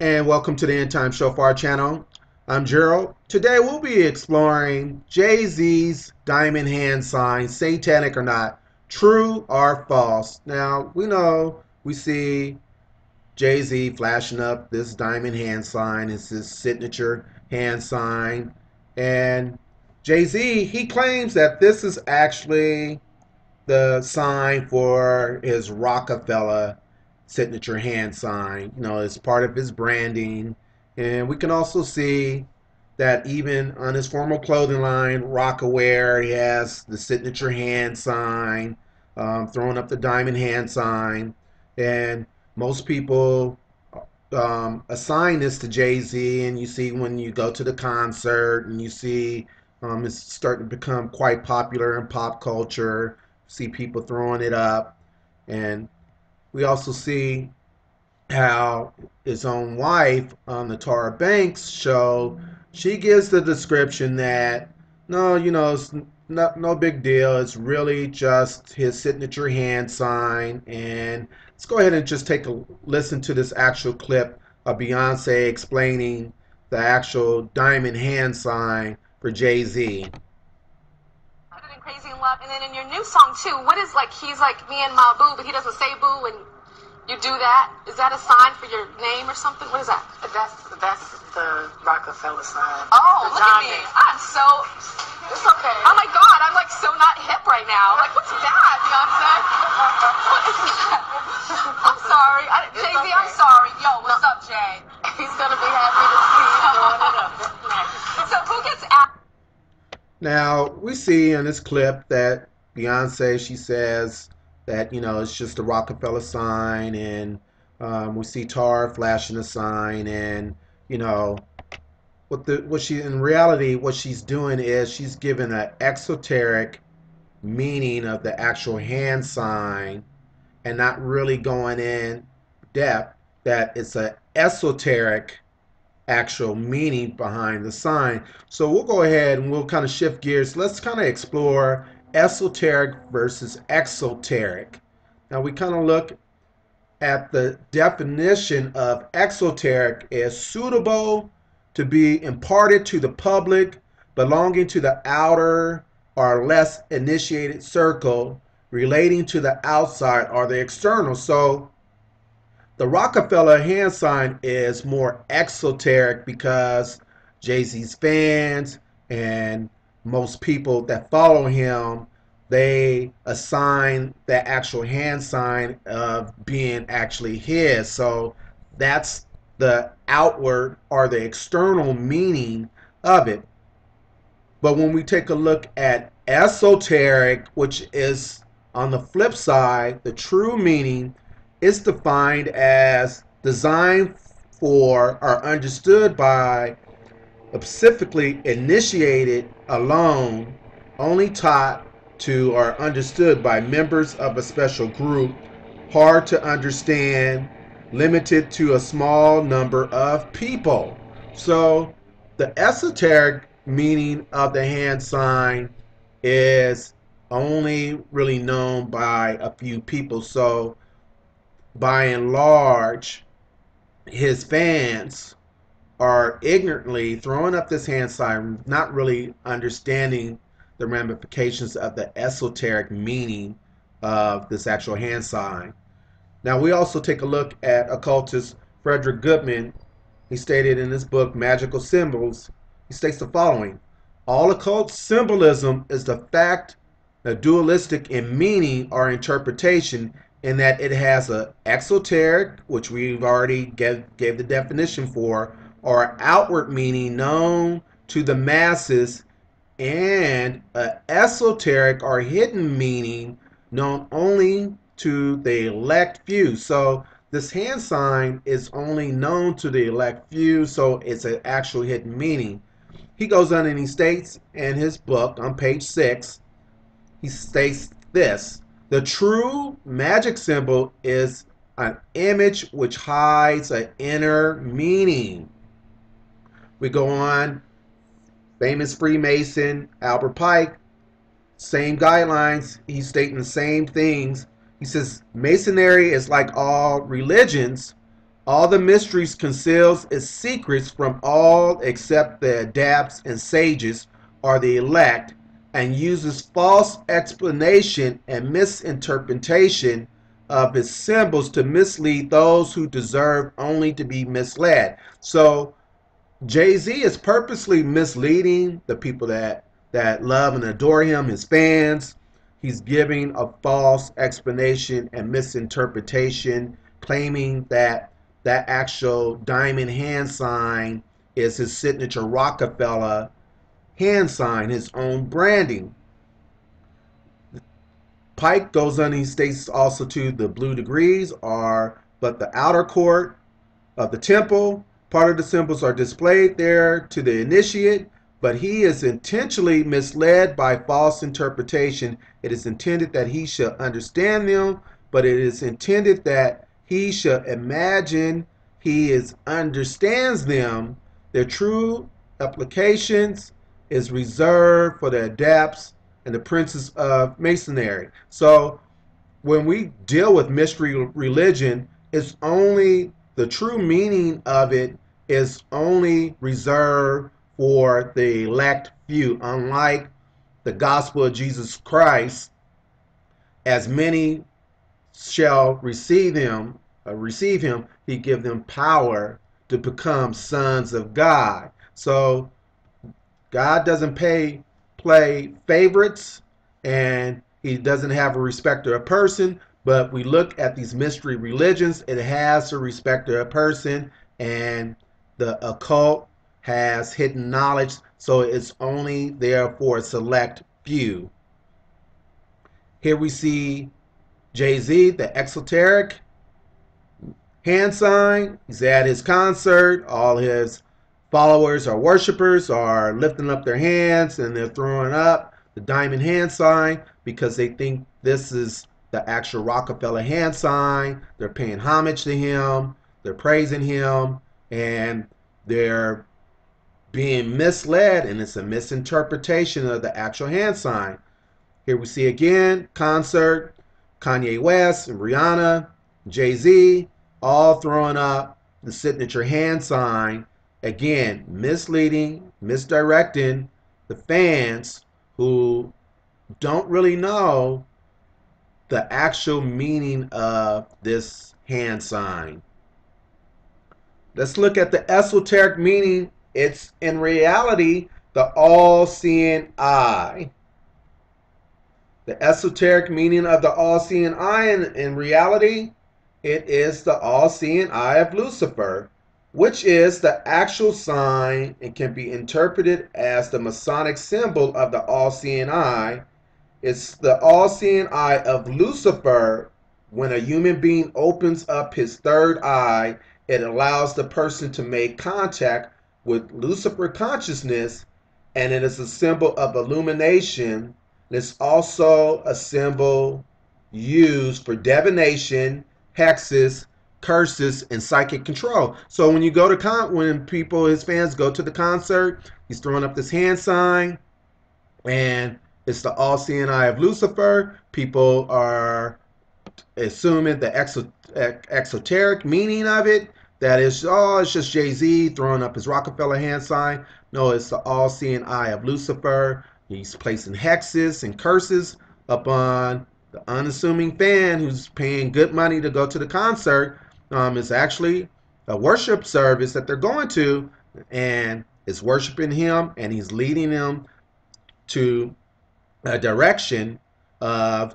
And welcome to the End Time Shofar channel. I'm Gerald. Today we'll be exploring Jay-Z's diamond hand sign, satanic or not, true or false. Now, we see Jay-Z flashing up this diamond hand sign. It's his signature hand sign. And Jay-Z, he claims that this is actually the sign for his Roc-A-Fella signature hand sign. It's part of his branding. And we can also see that even on his formal clothing line, Roc-A-Wear, he has the signature hand sign, throwing up the diamond hand sign. And most people assign this to Jay-Z, and you see when you go to the concert and you see it's starting to become quite popular in pop culture. See people throwing it up, and we also see how his own wife on the Tara Banks show, she gives the description that no, it's no big deal. It's really just his signature hand sign. And let's go ahead and just take a listen to this actual clip of Beyonce explaining the actual diamond hand sign for Jay-Z. Crazy in Love, and then in your new song too, what is he's like me and my boo, but he doesn't say boo, and you do that? Is that a sign for your name or something? What is that? That's the Roc-A-Fella sign. Oh, look at me! It's okay. Oh my God, I'm so not hip right now. What's that, Beyonce? What is that? I'm sorry, Jay-Z. Okay. I'm sorry. Yo, what's up, Jay? He's gonna be happy to see you throwing it up. So who gets out? Now, we see in this clip that Beyonce, she says that, it's just a Roc-A-Fella sign, and we see Tar flashing a sign, and, what she's doing is she's giving an exoteric meaning of the actual hand sign and not really going in depth that it's an esoteric actual meaning behind the sign. So we'll go ahead and we'll kind of shift gears. Let's kind of explore esoteric versus exoteric. Now we kind of look at the definition of exoteric as suitable to be imparted to the public, belonging to the outer or less initiated circle, relating to the outside or the external. So the Roc-A-Fella hand sign is more exoteric because Jay-Z's fans and most people that follow him, they assign the actual hand sign of being actually his. So that's the outward or the external meaning of it. But when we take a look at esoteric, which is on the flip side, the true meaning, it's defined as designed for or understood by, specifically initiated alone, only taught to or understood by members of a special group, hard to understand, limited to a small number of people. So the esoteric meaning of the hand sign is only really known by a few people. So by and large, his fans are ignorantly throwing up this hand sign, not really understanding the ramifications of the esoteric meaning of this actual hand sign. Now we also take a look at occultist Frederick Goodman. He stated in his book Magical Symbols, he states the following: all occult symbolism is the fact that dualistic in meaning or interpretation, in that it has a exoteric, which we've already gave the definition for, or outward meaning known to the masses, and a esoteric or hidden meaning known only to the elect few. So this hand sign is only known to the elect few, so it's an actual hidden meaning. He goes on and he states in his book on page 6, he states this: the true magic symbol is an image which hides an inner meaning. We go on, famous Freemason Albert Pike, same guidelines, he's stating the same things. He says, Masonry is like all religions, All the mysteries conceals its secrets from all except the adepts and sages or the elect, and uses false explanation and misinterpretation of its symbols to mislead those who deserve only to be misled. So Jay-Z is purposely misleading the people that love and adore him, his fans. He's giving a false explanation and misinterpretation, claiming that that actual diamond hand sign is his signature Roc-A-Fella hand sign, his own branding. Pike goes on, he states also to the blue degrees are but the outer court of the temple. Part of the symbols are displayed there to the initiate, but he is intentionally misled by false interpretation. It is intended that he shall understand them, but it is intended that he shall imagine he understands them. Their true applications is reserved for the adepts and the princes of masonry. So when we deal with mystery religion, it's only the true meaning of it is only reserved for the elect few, unlike the gospel of Jesus Christ. As many shall receive him, he give them power to become sons of God. So God doesn't play favorites, and he doesn't have a respecter of person. But we look at these mystery religions, it has a respecter of person, and the occult has hidden knowledge, so it's only there for a select few. Here we see Jay-Z, the exoteric hand sign. He's at his concert. All his followers or worshipers are lifting up their hands and they're throwing up the diamond hand sign because they think this is the actual Roc-A-Fella hand sign. They're paying homage to him. They're praising him, and they're being misled, and it's a misinterpretation of the actual hand sign. Here we see again concert, Kanye West and Rihanna, Jay-Z, all throwing up the signature hand sign. Again, misleading, misdirecting the fans who don't really know the actual meaning of this hand sign. Let's look at the esoteric meaning. It's in reality the all-seeing eye. The esoteric meaning of the all-seeing eye in reality, it is the all-seeing eye of Lucifer, which is the actual sign and can be interpreted as the Masonic symbol of the all-seeing eye. It's the all-seeing eye of Lucifer. When a human being opens up his third eye, it allows the person to make contact with Lucifer consciousness, and it is a symbol of illumination. It's also a symbol used for divination, hexes, curses, and psychic control. So when you go to when people, his fans, go to the concert, he's throwing up this hand sign, and it's the all-seeing eye of Lucifer. People are assuming the exoteric meaning of it, that is, oh, it's just Jay-Z throwing up his Roc-A-Fella hand sign. No, it's the all-seeing eye of Lucifer. He's placing hexes and curses upon the unassuming fan who's paying good money to go to the concert. It's actually a worship service that they're going to, and it's worshiping him, and he's leading them to a direction of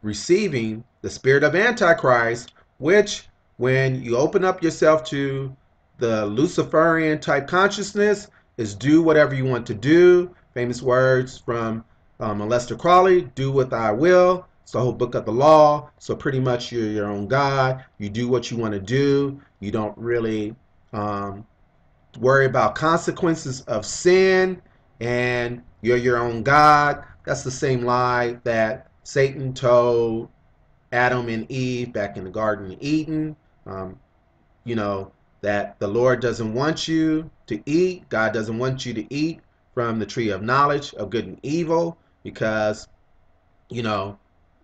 receiving the spirit of Antichrist, which, when you open up yourself to the Luciferian type consciousness, is do whatever you want to do. Famous words from Aleister Crowley, do what I will. It's the whole book of the law. So pretty much you're your own God. You do what you want to do. You don't really worry about consequences of sin, and you're your own God. That's the same lie that Satan told Adam and Eve back in the Garden of Eden. You know, that the Lord doesn't want you to eat. God doesn't want you to eat from the tree of knowledge of good and evil, because, you know,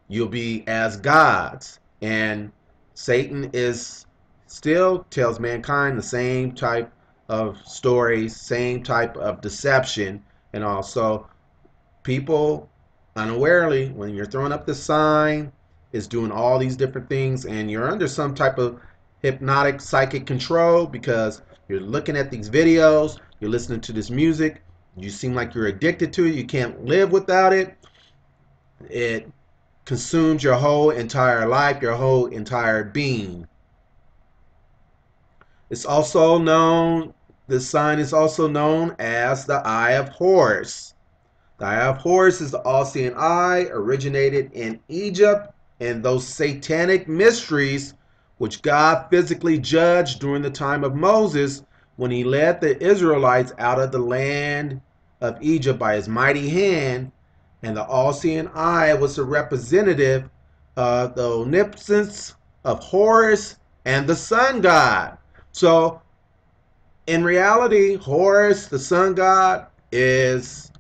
you'll be as gods. And Satan is still tells mankind the same type of stories, same type of deception, and also people unawarely, when you're throwing up the sign, is doing all these different things, and you're under some type of hypnotic psychic control because you're looking at these videos, you're listening to this music, you seem like you're addicted to it, you can't live without it. It consumes your whole entire life, your whole entire being. It's also known, this sign is also known as the Eye of Horus. The Eye of Horus is the all-seeing eye, originated in Egypt, and those satanic mysteries which God physically judged during the time of Moses when he led the Israelites out of the land of Egypt by his mighty hand. And the all-seeing eye was a representative of the omnipotence of Horus and the sun god. So in reality, Horus, the sun god, is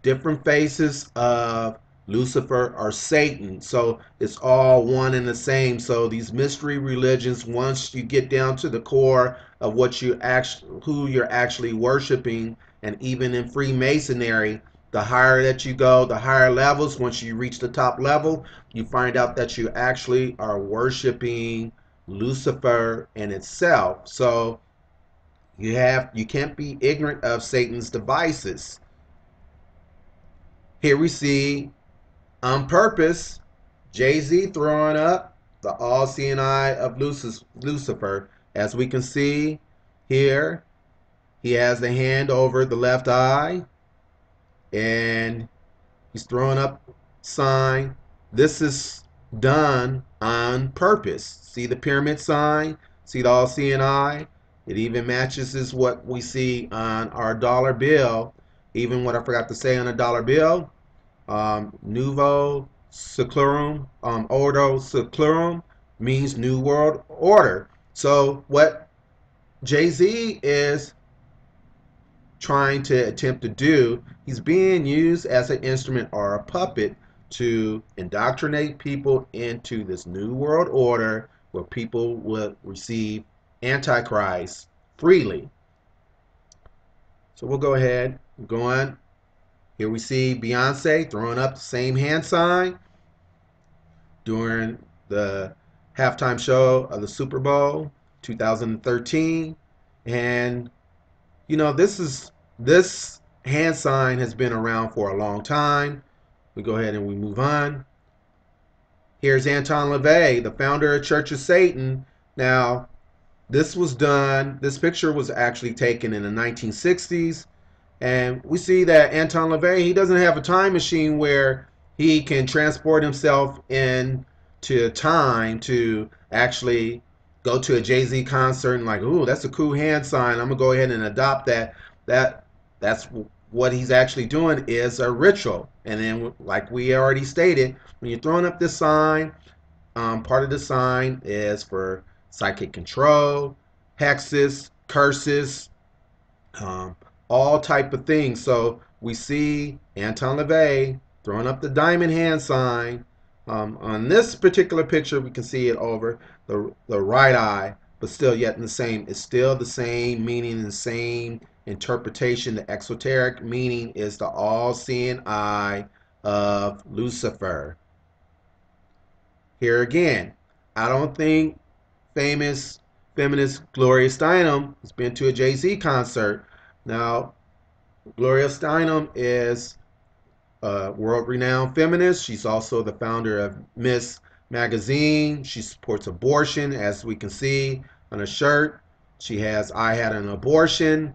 different faces of Lucifer or Satan. So it's all one and the same. So these mystery religions, once you get down to the core of what you actually, who you're actually worshiping, and even in Freemasonry, the higher that you go, the higher levels, once you reach the top level, you find out that you actually are worshiping Lucifer in itself. So you can't be ignorant of Satan's devices. Here we see, on purpose, Jay-Z throwing up the all-seeing eye of Lucifer. As we can see here, he has the hand over the left eye, and he's throwing up sign. This is done on purpose. See the pyramid sign? See the all-seeing eye? It even matches is what we see on our dollar bill. Even what I forgot to say on a dollar bill, Nuevo Seclorum, Ordo Seclorum means New World Order. So what Jay-Z is trying to attempt to do, he's being used as an instrument or a puppet to indoctrinate people into this New World Order where people will receive Antichrist freely. So we'll go ahead and go on. Here we see Beyonce throwing up the same hand sign during the halftime show of the Super Bowl 2013. And you know, this hand sign has been around for a long time. We go ahead and we move on. Here's Anton LaVey, the founder of Church of Satan. Now, this picture was actually taken in the 1960s. And we see that Anton LaVey, he doesn't have a time machine where he can transport himself into time to actually go to a Jay-Z concert and like, ooh, that's a cool hand sign. I'm gonna go ahead and adopt that. That's what he's actually doing is a ritual. And then, like we already stated, when you're throwing up this sign, part of the sign is for psychic control, hexes, curses, all type of things. So we see Anton LaVey throwing up the diamond hand sign. On this particular picture, we can see it over the right eye, but still yet in the same, it's still the same meaning, the same interpretation. The exoteric meaning is the all-seeing eye of Lucifer. Here again, I don't think famous feminist Gloria Steinem has been to a Jay-Z concert. Now, Gloria Steinem is a world-renowned feminist. She's also the founder of Miss Magazine. She supports abortion, as we can see on her shirt. She has "I had an abortion."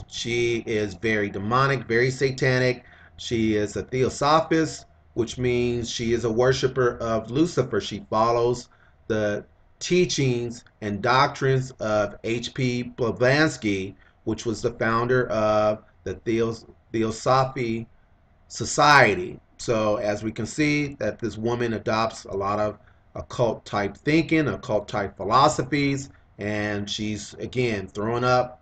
She is very demonic, very satanic. She is a theosophist, which means she is a worshiper of Lucifer. She follows the teachings and doctrines of H.P. Blavatsky, which was the founder of the Theosophy Society. So as we can see, that this woman adopts a lot of occult type thinking, occult type philosophies, and she's again throwing up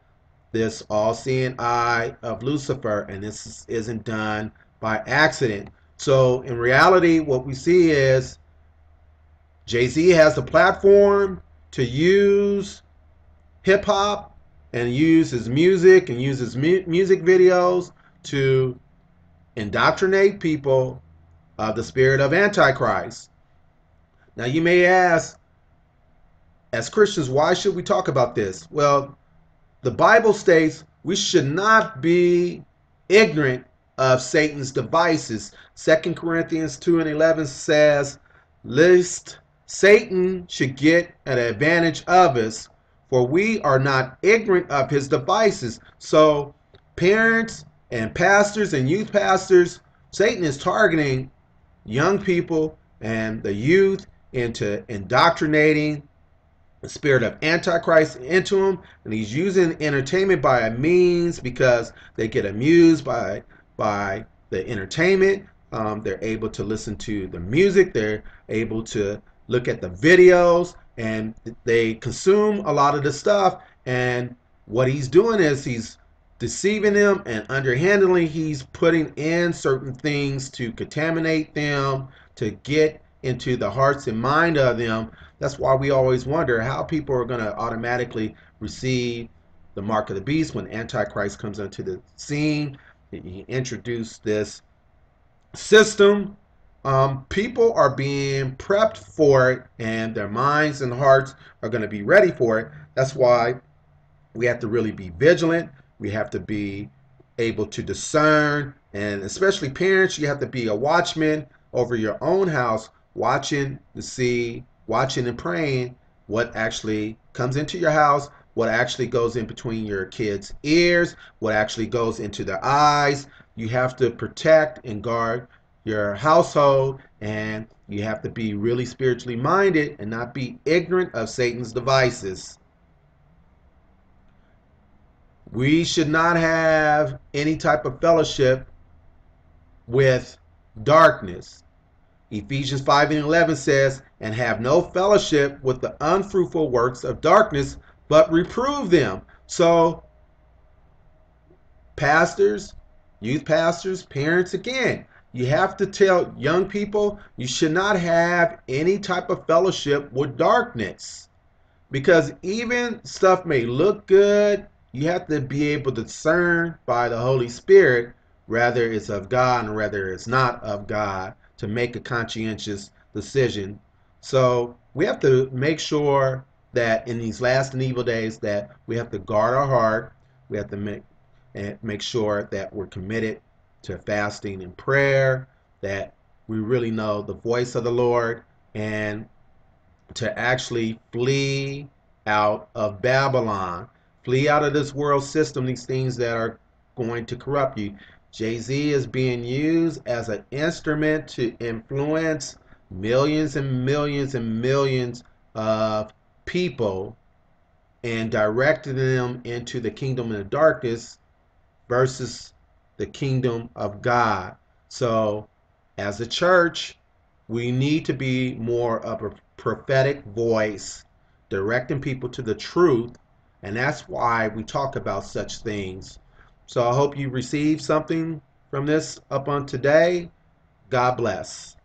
this all-seeing eye of Lucifer, and this isn't done by accident. So in reality, what we see is Jay-Z has the platform. to use hip hop and use his music and use his music videos to indoctrinate people of the spirit of Antichrist. Now you may ask, as Christians, why should we talk about this? Well, the Bible states we should not be ignorant of Satan's devices. 2 Corinthians 2:11 says, lest Satan should get an advantage of us, for we are not ignorant of his devices. So parents and pastors and youth pastors, Satan is targeting young people and the youth into indoctrinating the spirit of Antichrist into them, and he's using entertainment by a means because they get amused by the entertainment. They're able to listen to the music, they're able to look at the videos, and they consume a lot of the stuff. And what he's doing is he's deceiving them, and underhandedly he's putting in certain things to contaminate them, to get into the hearts and mind of them. That's why we always wonder how people are going to automatically receive the mark of the beast when Antichrist comes onto the scene. He introduced this system. People are being prepped for it, and their minds and hearts are going to be ready for it. That's why we have to really be vigilant. We have to be able to discern, and especially parents, you have to be a watchman over your own house, watching to see, watching and praying what actually comes into your house, what actually goes in between your kids' ears, what actually goes into their eyes. You have to protect and guard your household, and you have to be really spiritually minded and not be ignorant of Satan's devices. We should not have any type of fellowship with darkness. Ephesians 5:11 says, and have no fellowship with the unfruitful works of darkness, but reprove them. So pastors, youth pastors, parents, again, you have to tell young people you should not have any type of fellowship with darkness, because even stuff may look good, you have to be able to discern by the Holy Spirit whether it's of God and whether it's not of God, to make a conscientious decision. So we have to make sure that in these last and evil days that we have to guard our heart. We have to make sure that we're committed to fasting and prayer, that we really know the voice of the Lord, and to actually flee out of Babylon, flee out of this world system, these things that are going to corrupt you. Jay-Z is being used as an instrument to influence millions and millions and millions of people and directing them into the kingdom of the darkness versus the kingdom of God. So as a church, we need to be more of a prophetic voice, directing people to the truth, and that's why we talk about such things. So I hope you received something from this up on today. God bless.